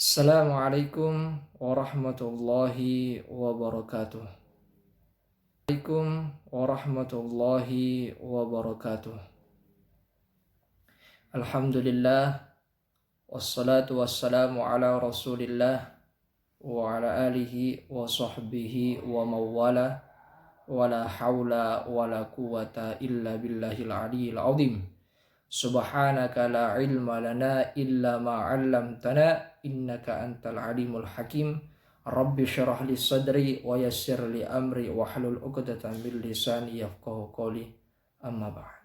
Assalamualaikum warahmatullahi wabarakatuh. Assalamualaikum warahmatullahi wabarakatuh. Alhamdulillah wassalatu wassalamu ala Rasulillah wa ala alihi wa sahbihi wa mawala wa la hawla wa la quwata illa billahil aliyyil azim. Subhanaka la ilma lana illa ma 'allamtana innaka antal alimul hakim. Rabbi syrah li sadri wa yassir li amri wa hlul 'uqdatam min lisani yafqahu qawli. Amma ba'd.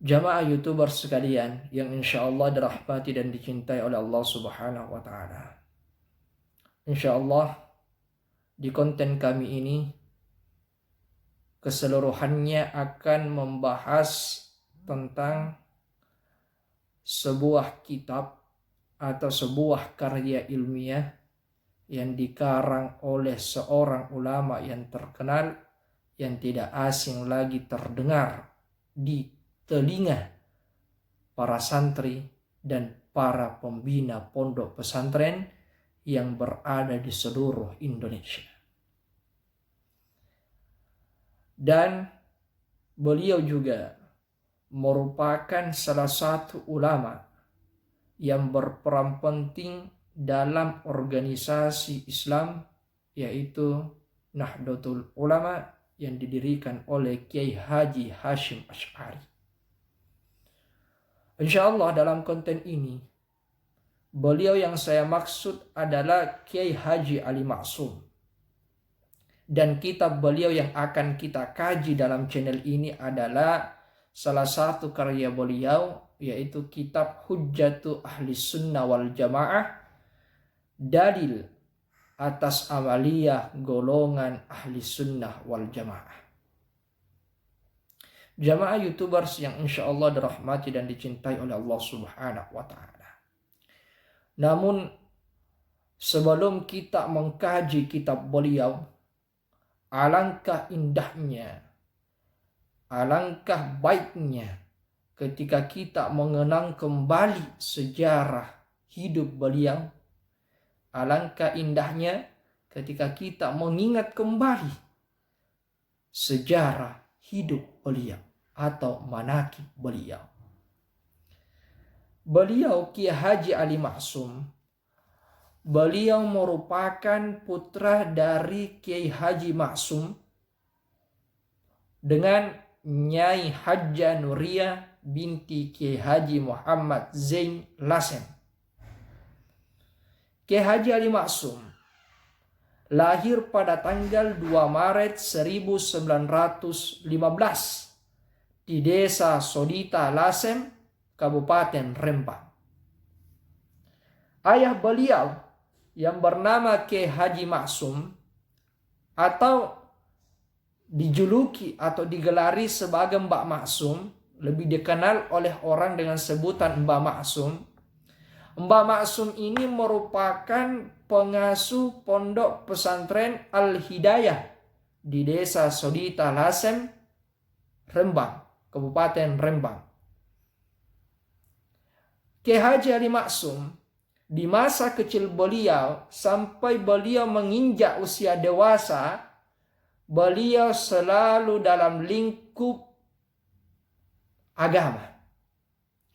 Jamaah YouTuber sekalian yang insyaallah dirahmati dan dicintai oleh Allah Subhanahu wa taala. Insyaallah di konten kami ini keseluruhannya akan membahas tentang sebuah kitab atau sebuah karya ilmiah yang dikarang oleh seorang ulama yang terkenal, yang tidak asing lagi terdengar di telinga para santri dan para pembina pondok pesantren yang berada di seluruh Indonesia. Dan beliau juga merupakan salah satu ulama yang berperan penting dalam organisasi Islam, yaitu Nahdlatul Ulama yang didirikan oleh Kiai Haji Hashim Asy'ari. Insyaallah dalam konten ini beliau yang saya maksud adalah Kiai Haji Ali Maksum. Dan kitab beliau yang akan kita kaji dalam channel ini adalah salah satu karya beliau, yaitu kitab Hujjatu Ahli Sunnah wal Jamaah, dalil atas amaliyah golongan Ahli Sunnah wal Jamaah. Jamaah YouTubers yang insyaallah dirahmati dan dicintai oleh Allah Subhanahu wa taala. Namun sebelum kita mengkaji kitab beliau, alangkah indahnya, alangkah baiknya ketika kita mengenang kembali sejarah hidup beliau. Alangkah indahnya ketika kita mengingat kembali sejarah hidup beliau atau manaqib beliau. Beliau Kiai Haji Ali Maksum, beliau merupakan putra dari Kiai Haji Maksum dengan Nyai Hajjah Nuriyah binti Kiai Haji Muhammad Zain Lasem. Kiai Haji Ali Maksum lahir pada tanggal 2 Maret 1915 di Desa Sodita Lasem, Kabupaten Rembang. Ayah beliau yang bernama Kiai Haji Maksum atau dijuluki atau digelari sebagai Mbak Maksum, lebih dikenal oleh orang dengan sebutan Mbak Maksum. Mbak Maksum ini merupakan pengasuh pondok pesantren Al-Hidayah di Desa Sodita Lasem, Rembang, Kabupaten Rembang. Kiai Haji Ali Maksum di masa kecil beliau sampai beliau menginjak usia dewasa, beliau selalu dalam lingkup agama.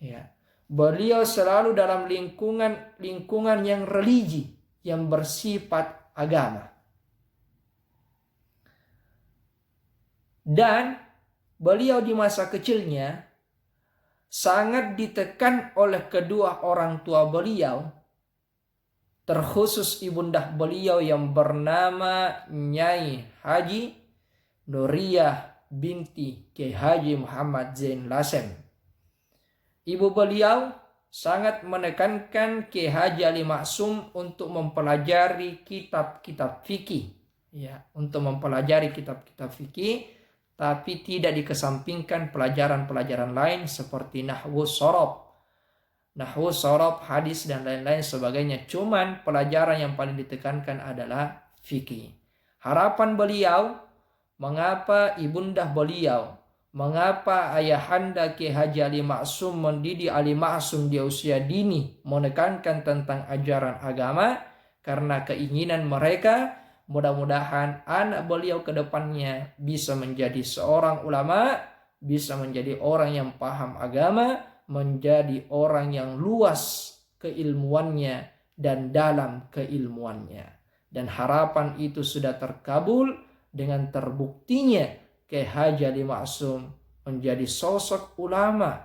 Ya. Beliau selalu dalam lingkungan yang religi, yang bersifat agama. Dan beliau di masa kecilnya sangat ditekan oleh kedua orang tua beliau, terkhusus ibundah beliau yang bernama Nyai Haji Nuriyah binti Kiai Haji Muhammad Zain Lasem. Ibu beliau sangat menekankan Kiai Haji Ali Maksum untuk mempelajari kitab-kitab fikih, ya, untuk mempelajari kitab-kitab fikih, tapi tidak dikesampingkan pelajaran-pelajaran lain seperti nahwu sorof, hadis dan lain-lain sebagainya. Cuman pelajaran yang paling ditekankan adalah fikih. Harapan beliau mengapa ibunda beliau, mengapa ayahanda Ki Haji Ali Maksum mendidik Ali Maksum di usia dini menekankan tentang ajaran agama? Karena keinginan mereka mudah-mudahan anak beliau ke depannya bisa menjadi seorang ulama, bisa menjadi orang yang paham agama, menjadi orang yang luas keilmuannya dan dalam keilmuannya. Dan harapan itu sudah terkabul dengan terbuktinya Kiai Haji Ali Maksum menjadi sosok ulama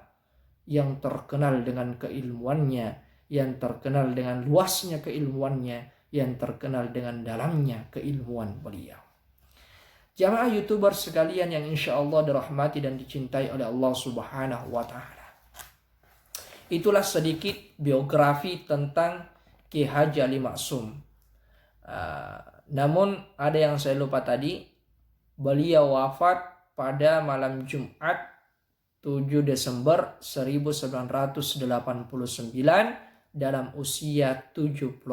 yang terkenal dengan keilmuannya, yang terkenal dengan luasnya keilmuannya, yang terkenal dengan dalamnya keilmuan beliau. Jamaah YouTuber sekalian yang insya Allah dirahmati dan dicintai oleh Allah Subhanahu wa Ta'ala. Itulah sedikit biografi tentang Kiai Haji Ali Maksum. Namun ada yang saya lupa tadi, beliau wafat pada malam Jumat 7 Desember 1989 dalam usia 74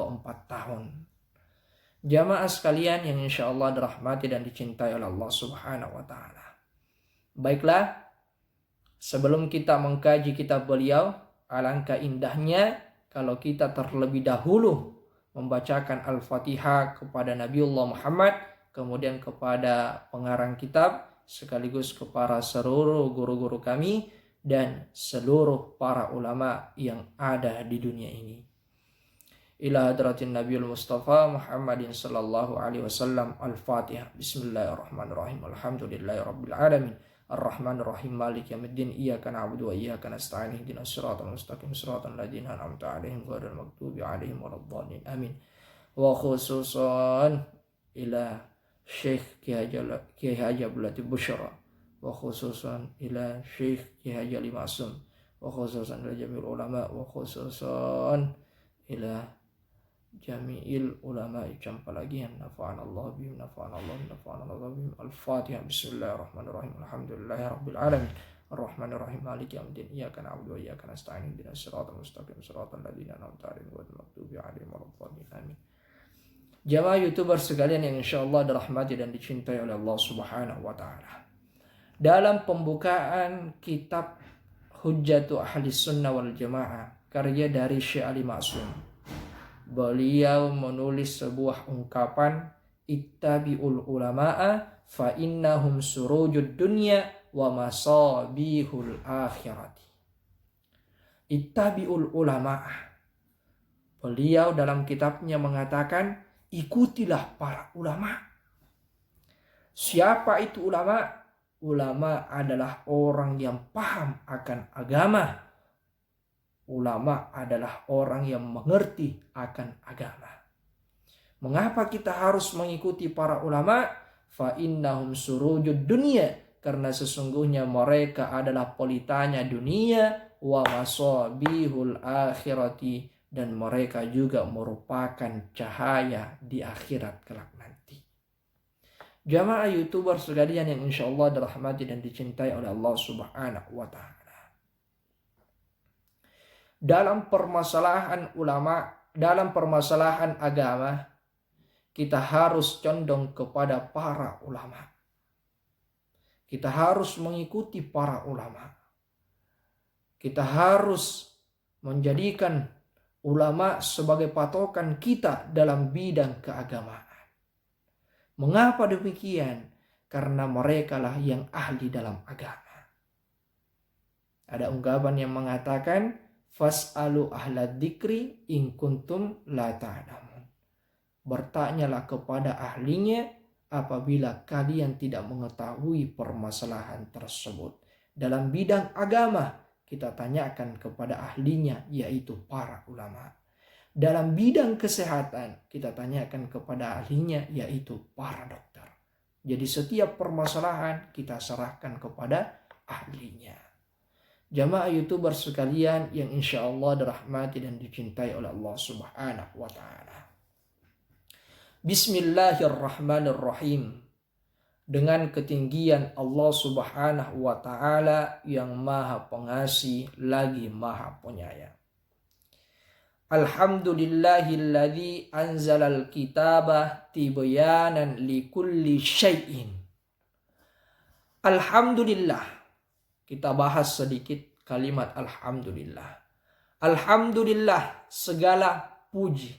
tahun. Jamaah sekalian yang insya Allah dirahmati dan dicintai oleh Allah Subhanahu wa Ta'ala. Baiklah, sebelum kita mengkaji kitab beliau, alangkah indahnya kalau kita terlebih dahulu membacakan Al-Fatihah kepada Nabiullah Muhammad, kemudian kepada pengarang kitab, sekaligus kepada seluruh guru-guru kami dan seluruh para ulama yang ada di dunia ini. Ila hadratin Nabiul Mustafa Muhammadin sallallahu alaihi wasallam. Al-Fatihah. Bismillahirrahmanirrahim. Alhamdulillahi rabbil alamin. Ar-Rahmanir Rahim. Maliki yaumiddin. Iyyaka na'budu wa iyyaka nasta'in. Ihdinas siratal mustaqim. Siratal ladzina an'amta 'alaihim ghairil maghdubi 'alaihim waladdallin. Amin. Wa khususan ila Syekh Kiai Haji Abdul Latif Busyara, wa khususan ila Syekh Kiai Haji Ali Maksum, wa khususan ila jami'ul ulama, wa khususan ila jami'il ulama. Campa lagi yang nafa'an Allah bihim, nafa'an Allah bihim. Al-Fatihah. Bismillahirrahmanirrahim. Alhamdulillahi rabbil alamin. Ar-Rahmanir Rahim. Maliki yaumiddin. Iyyaka na'budu wa iyyaka nasta'in. Ihdinas siratal mustaqim. Siratal ladzina an'amta 'alaihim ghairil maghdubi 'alaihim waladdallin. Amin. Jamaah YouTuber sekalian yang insyaallah dirahmati dan dicintai oleh Allah Subhanahu wa Ta'ala. Dalam pembukaan kitab Hujjatu Ahli Sunnah wal Jamaah karya dari Syekh Ali Maksum, beliau menulis sebuah ungkapan, ittabi'ul ulama'a fa innahum surujud dunya wa masabihul akhirati. Ittabi'ul ulama'a. Beliau dalam kitabnya mengatakan, ikutilah para ulama. Siapa itu ulama? Ulama adalah orang yang paham akan agama. Ulama adalah orang yang mengerti akan agama. Mengapa kita harus mengikuti para ulama? Fa innahum surujud dunia. Karena sesungguhnya mereka adalah pelitanya dunia, wa masabihul akhirati, dan mereka juga merupakan cahaya di akhirat kelak nanti. Jamaah YouTuber sekalian yang insyaallah dirahmati dan dicintai oleh Allah Subhanahu wa Ta'ala. Dalam permasalahan ulama, dalam permasalahan agama, kita harus condong kepada para ulama. Kita harus mengikuti para ulama. Kita harus menjadikan ulama sebagai patokan kita dalam bidang keagamaan. Mengapa demikian? Karena merekalah yang ahli dalam agama. Ada ungkapan yang mengatakan, fas'alu ahla dzikri in kuntum la ta'lamun. Bertanyalah kepada ahlinya apabila kalian tidak mengetahui permasalahan tersebut. Dalam bidang agama, kita tanyakan kepada ahlinya, yaitu para ulama. Dalam bidang kesehatan, kita tanyakan kepada ahlinya, yaitu para dokter. Jadi setiap permasalahan kita serahkan kepada ahlinya. Jamaah YouTuber sekalian yang insya Allah dirahmati dan dicintai oleh Allah Subhanahu wa Ta'ala. Bismillahirrahmanirrahim. Dengan ketinggian Allah Subhanahu wa Ta'ala yang maha pengasih lagi maha penyayang. Alhamdulillahilladzi anzalal kitaba tibyanan likulli syai'in. Alhamdulillah. Kita bahas sedikit kalimat alhamdulillah. Alhamdulillah, segala puji.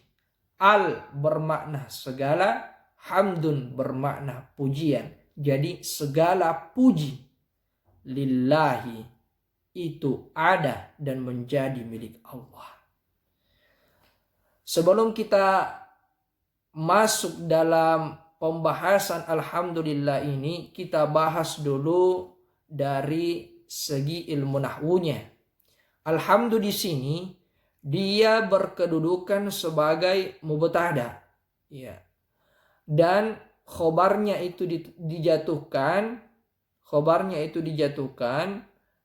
Al bermakna segala, hamdun bermakna pujian. Jadi segala puji lillahi itu ada dan menjadi milik Allah. Sebelum kita masuk dalam pembahasan alhamdulillah ini, kita bahas dulu dari segi ilmu nahwunya. Alhamdu di sini dia berkedudukan sebagai mubtada, ya. Dan khobarnya itu dijatuhkan,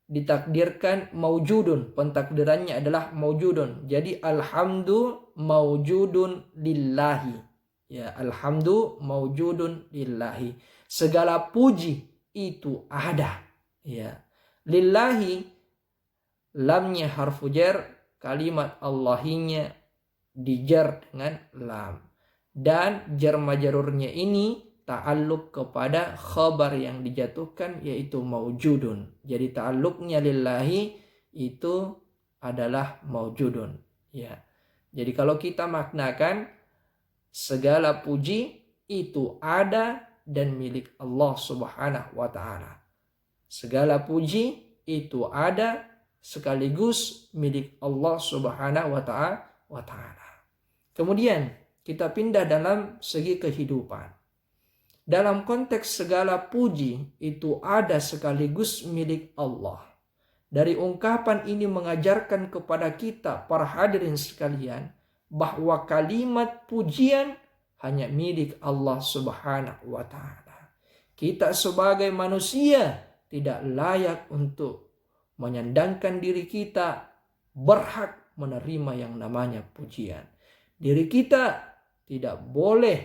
ditakdirkan maujudun, pentakdirannya adalah maujudun. Jadi alhamdu maujudun lillahi. Ya, alhamdu maujudun lillahi. Segala puji itu ada, ya. Lillahi, lamnya harfu jar, kalimat Allahinya dijar dengan lam. Dan jar majrurnya ini ta'alluq kepada khabar yang dijatuhkan yaitu maujudun. Jadi ta'alluqnya lillahi itu adalah maujudun, ya. Jadi kalau kita maknakan segala puji itu ada dan milik Allah Subhanahu wa taala. Segala puji itu ada sekaligus milik Allah Subhanahu wa taala. Kemudian kita pindah dalam segi kehidupan. Dalam konteks segala puji itu ada sekaligus milik Allah. Dari ungkapan ini mengajarkan kepada kita para hadirin sekalian bahwa kalimat pujian hanya milik Allah Subhanahu wa taala. Kita sebagai manusia tidak layak untuk menyandangkan diri kita berhak menerima yang namanya pujian. Diri kita tidak boleh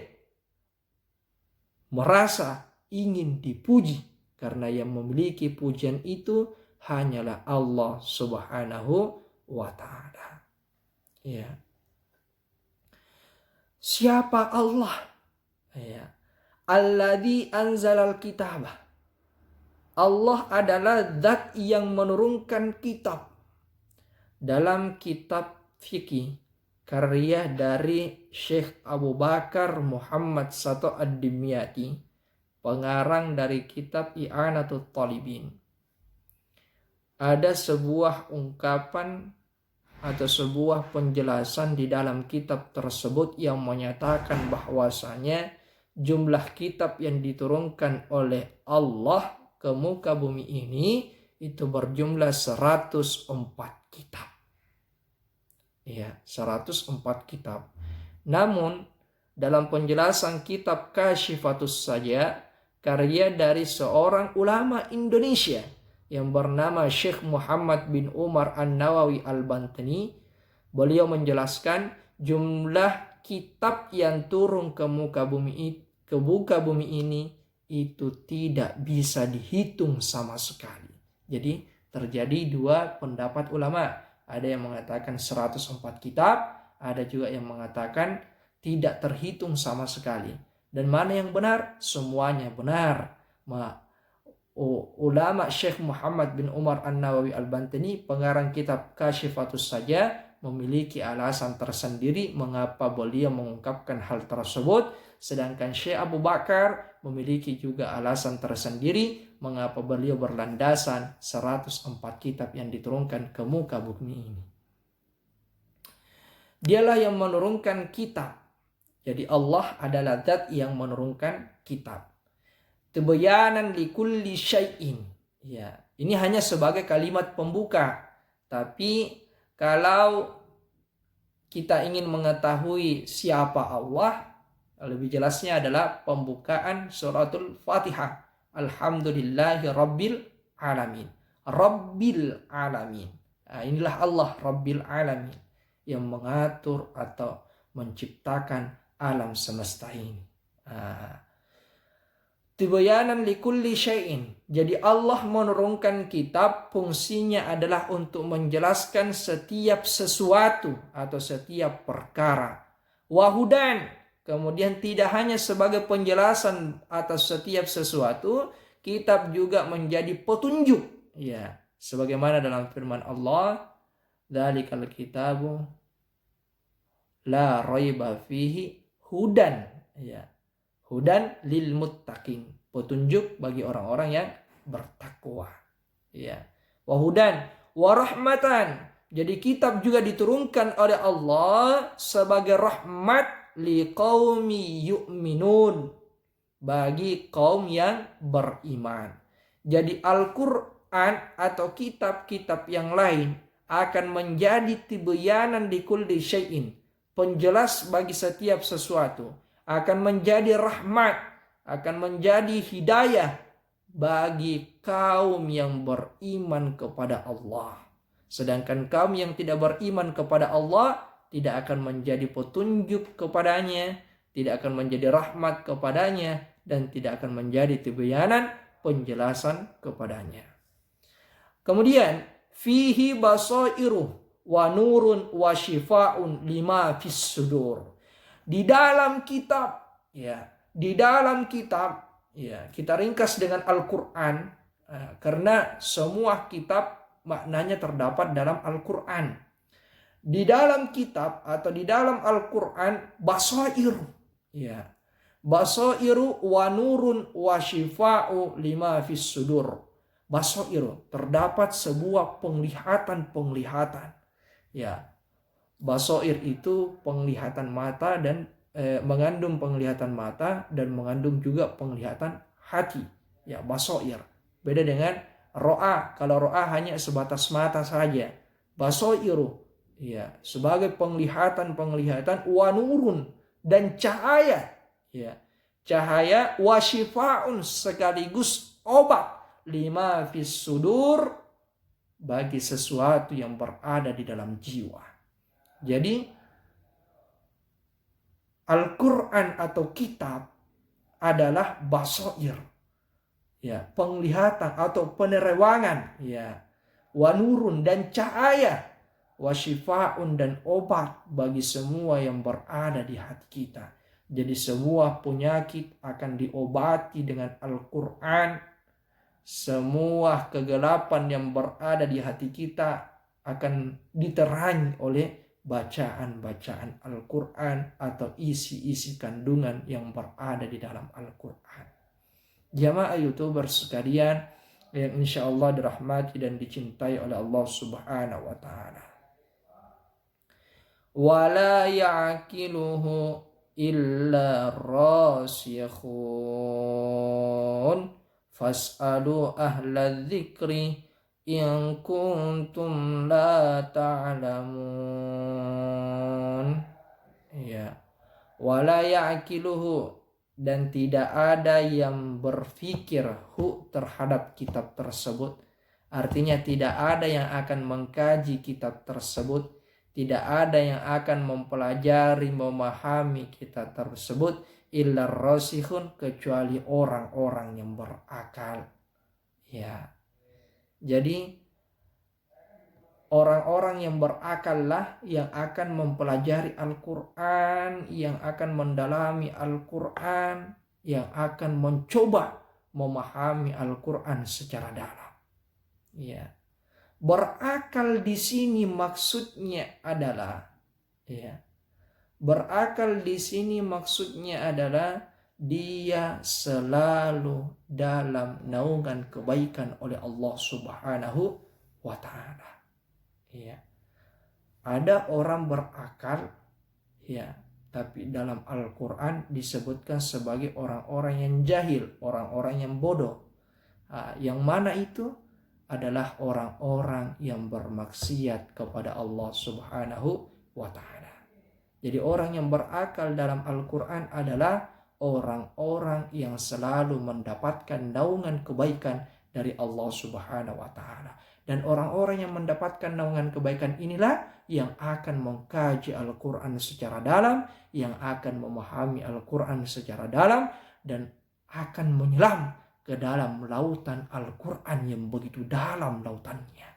merasa ingin dipuji, karena yang memiliki pujian itu hanyalah Allah Subhanahu wa taala. Ya. Siapa Allah? Ya. Alladzi anzalal kitabah. Allah adalah zat yang menurunkan kitab. Dalam kitab fikih karya dari Syekh Abu Bakar Muhammad Sato Ad-Dimyati, pengarang dari kitab I'anatul Talibin, ada sebuah ungkapan atau sebuah penjelasan di dalam kitab tersebut yang menyatakan bahwasanya jumlah kitab yang diturunkan oleh Allah ke muka bumi ini itu berjumlah 104 kitab. Ya, 104 kitab. Namun dalam penjelasan kitab Kasyifatus Saja, karya dari seorang ulama Indonesia yang bernama Syekh Muhammad bin Umar An-Nawawi Al-Bantani, beliau menjelaskan jumlah kitab yang turun ke muka bumi ini itu tidak bisa dihitung sama sekali. Jadi terjadi dua pendapat ulama. Ada yang mengatakan 104 kitab, ada juga yang mengatakan tidak terhitung sama sekali. Dan mana yang benar? Semuanya benar. Ulama Syekh Muhammad bin Umar An-Nawawi Al-Bantani, pengarang kitab Kasyifatus Saja, memiliki alasan tersendiri mengapa beliau mengungkapkan hal tersebut. Sedangkan Syekh Abu Bakar memiliki juga alasan tersendiri mengapa beliau berlandasan 104 kitab yang diturunkan ke muka bumi ini. Dialah yang menurunkan kitab. Jadi Allah adalah zat yang menurunkan kitab. Tibyanan likulli syai'in. Ya, ini hanya sebagai kalimat pembuka. Tapi kalau kita ingin mengetahui siapa Allah, lebih jelasnya adalah pembukaan suratul Fatihah. Alhamdulillahi Rabbil Alamin. Rabbil Alamin. Nah, inilah Allah Rabbil Alamin yang mengatur atau menciptakan alam semesta ini. Tibyanan likulli syai'in. Jadi Allah menurunkan kitab, fungsinya adalah untuk menjelaskan setiap sesuatu atau setiap perkara. Wahudan, kemudian tidak hanya sebagai penjelasan atas setiap sesuatu, kitab juga menjadi petunjuk. Ya, sebagaimana dalam firman Allah, "Dzalikal kitabu la raiba fihi hudan." Ya, hudan lil muttaqin, petunjuk bagi orang-orang yang bertakwa. Ya, wa hudan wa rahmatan. Jadi kitab juga diturunkan oleh Allah sebagai rahmat liqaumi yu'minun, bagi kaum yang beriman. Jadi Al-Quran atau kitab-kitab yang lain akan menjadi tibyanan likulli syai'in, penjelas bagi setiap sesuatu, akan menjadi rahmat, akan menjadi hidayah bagi kaum yang beriman kepada Allah. Sedangkan kaum yang tidak beriman kepada Allah tidak akan menjadi petunjuk kepadanya, tidak akan menjadi rahmat kepadanya, dan tidak akan menjadi tibyanan, penjelasan kepadanya. Kemudian fihi basairu wa nurun wa shifaun lima fis sudur. Di dalam kitab, kita ringkas dengan Al-Quran, karena semua kitab maknanya terdapat dalam Al-Quran. Di dalam kitab atau di dalam Al-Quran basairu, basairu wa nurun wa shifa'u lima fis sudur. Basairu, terdapat sebuah penglihatan. Basair itu penglihatan mata dan mengandung penglihatan mata dan mengandung juga penglihatan hati. Basair. Beda dengan ro'a. Kalau ro'a hanya sebatas mata saja. Basairu, sebagai penglihatan wa nurun, dan cahaya. Cahaya wa shifa'un, sekaligus obat, lima fis sudur, bagi sesuatu yang berada di dalam jiwa. Jadi Al-Quran atau kitab adalah basair, penglihatan atau penerewangan, wa nurun, dan cahaya, wa shifaun, dan obat bagi semua yang berada di hati kita. Jadi semua penyakit akan diobati dengan Al-Quran. Semua kegelapan yang berada di hati kita akan diterangi oleh bacaan-bacaan Al-Quran atau isi-isi kandungan yang berada di dalam Al-Quran. Jamaah YouTuber sekalian yang insya Allah dirahmati dan dicintai oleh Allah Subhanahu wa Ta'ala. Wala ya'kiluhu illa rasikhun fas'alu ahla dzikri in kuntum la ta'lamun. Wala ya'kiluhu, dan tidak ada yang berfikir terhadap kitab tersebut. Artinya tidak ada yang akan mengkaji kitab tersebut, tidak ada yang akan mempelajari, memahami kitab tersebut, illa rasikhun, kecuali orang-orang yang berakal. Jadi orang-orang yang berakal lah yang akan mempelajari Al-Quran, yang akan mendalami Al-Quran, yang akan mencoba memahami Al-Quran secara dalam. Berakal di sini maksudnya adalah, berakal di sini maksudnya adalah dia selalu dalam naungan kebaikan oleh Allah Subhanahu wa Ta'ala. Ada orang berakal, tapi dalam Al-Quran disebutkan sebagai orang-orang yang jahil, orang-orang yang bodoh. Yang mana itu adalah orang-orang yang bermaksiat kepada Allah Subhanahu wa Ta'ala. Jadi orang yang berakal dalam Al-Quran adalah orang-orang yang selalu mendapatkan naungan kebaikan dari Allah Subhanahu wa Ta'ala. Dan orang-orang yang mendapatkan naungan kebaikan inilah yang akan mengkaji Al-Quran secara dalam, yang akan memahami Al-Quran secara dalam, dan akan menyelam ke dalam lautan Al-Quran yang begitu dalam lautannya.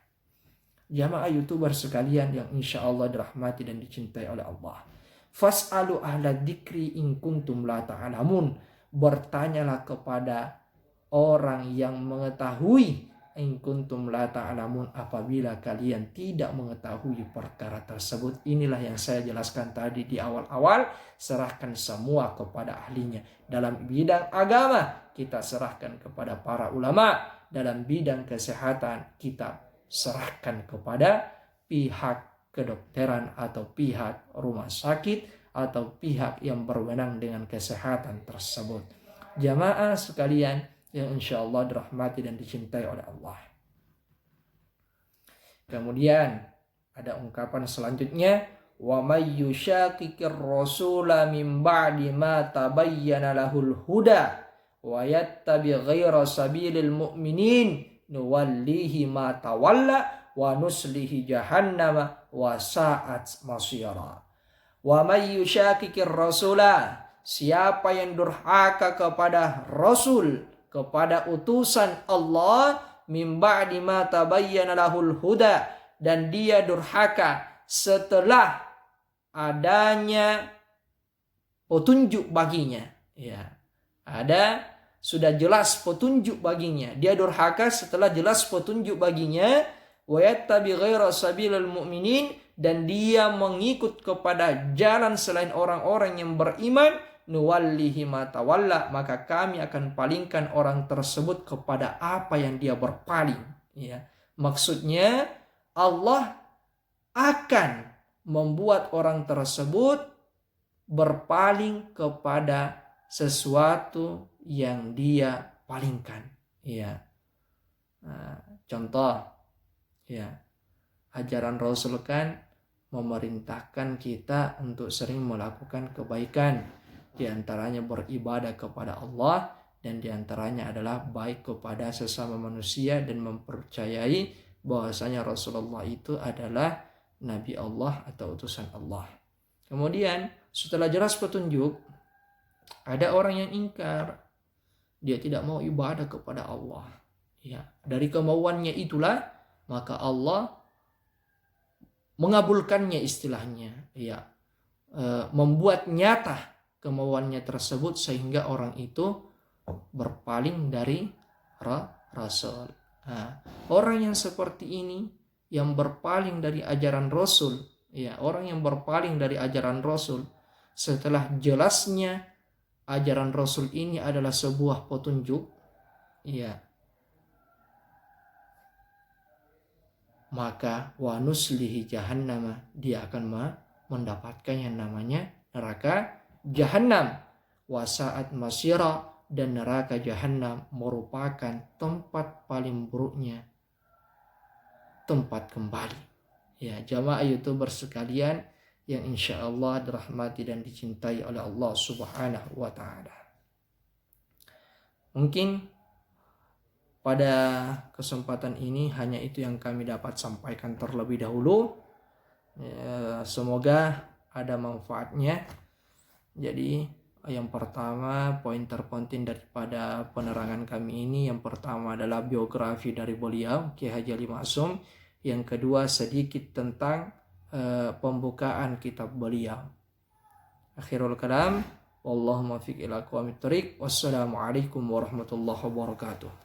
Jamaah YouTuber sekalian yang insya Allah dirahmati dan dicintai oleh Allah. Fas'alu ahla dzikri in kuntum la ta'lamun. Bertanyalah kepada orang yang mengetahui. In kuntum la ta'lamun, apabila kalian tidak mengetahui perkara tersebut. Inilah yang saya jelaskan tadi di awal-awal. Serahkan semua kepada ahlinya. Dalam bidang agama kita serahkan kepada para ulama. Dalam bidang kesehatan kita serahkan kepada pihak kedokteran atau pihak rumah sakit atau pihak yang berwenang dengan kesehatan tersebut. Jamaah sekalian yang insya Allah dirahmati dan dicintai oleh Allah. Kemudian ada ungkapan selanjutnya, wa may yushaqiqir rasula min ba'di ma tabayyana lahul huda wa yattabi ghaira sabilil mu'minin nuwallihi ma tawalla wa nuslihi jahannama wa sa'at masira. Wa may yushaqiqir rasula, siapa yang durhaka kepada Rasul, kepada utusan Allah, min ba'di ma tabayyana lahul huda, dan dia durhaka setelah adanya petunjuk baginya. Ya, sudah jelas petunjuk baginya. Dia durhaka setelah jelas petunjuk baginya. Wa yattabi ghaira sabilil mu'minin, dan dia mengikut kepada jalan selain orang-orang yang beriman. Nuwallihi ma tawalla, maka kami akan palingkan orang tersebut kepada apa yang dia berpaling. Ya, maksudnya Allah akan membuat orang tersebut berpaling kepada sesuatu yang dia palingkan. Ya, contoh, ya, ajaran Rasul kan memerintahkan kita untuk sering melakukan kebaikan. Di antaranya beribadah kepada Allah, dan di antaranya adalah baik kepada sesama manusia dan mempercayai bahwasanya Rasulullah itu adalah Nabi Allah atau utusan Allah. Kemudian setelah jelas petunjuk, ada orang yang ingkar. Dia tidak mau ibadah kepada Allah. Ya, dari kemauannya itulah maka Allah mengabulkannya istilahnya. Ya, membuat nyata kemauannya tersebut sehingga orang itu berpaling dari Rasul. Orang yang seperti ini, yang berpaling dari ajaran Rasul, ya, orang yang berpaling dari ajaran Rasul setelah jelasnya ajaran Rasul ini adalah sebuah petunjuk, ya, maka wa nuslihi jahannama, dia akan mendapatkan yang namanya neraka Jahannam, wasaat masira, dan neraka Jahannam merupakan tempat paling buruknya tempat kembali. Ya, jamaah YouTuber sekalian yang insya Allah dirahmati dan dicintai oleh Allah Subhanahu wa Ta'ala. Mungkin pada kesempatan ini hanya itu yang kami dapat sampaikan terlebih dahulu. Ya, semoga ada manfaatnya. Jadi yang pertama, poin terpenting daripada penerangan kami ini, yang pertama adalah biografi dari beliau Kiai Haji Ali Ma'sum. Yang kedua sedikit tentang pembukaan kitab beliau. Akhirul kalam, wallahu muwaffiq ila aqwamit thoriq. Wassalamualaikum warahmatullahi wabarakatuh.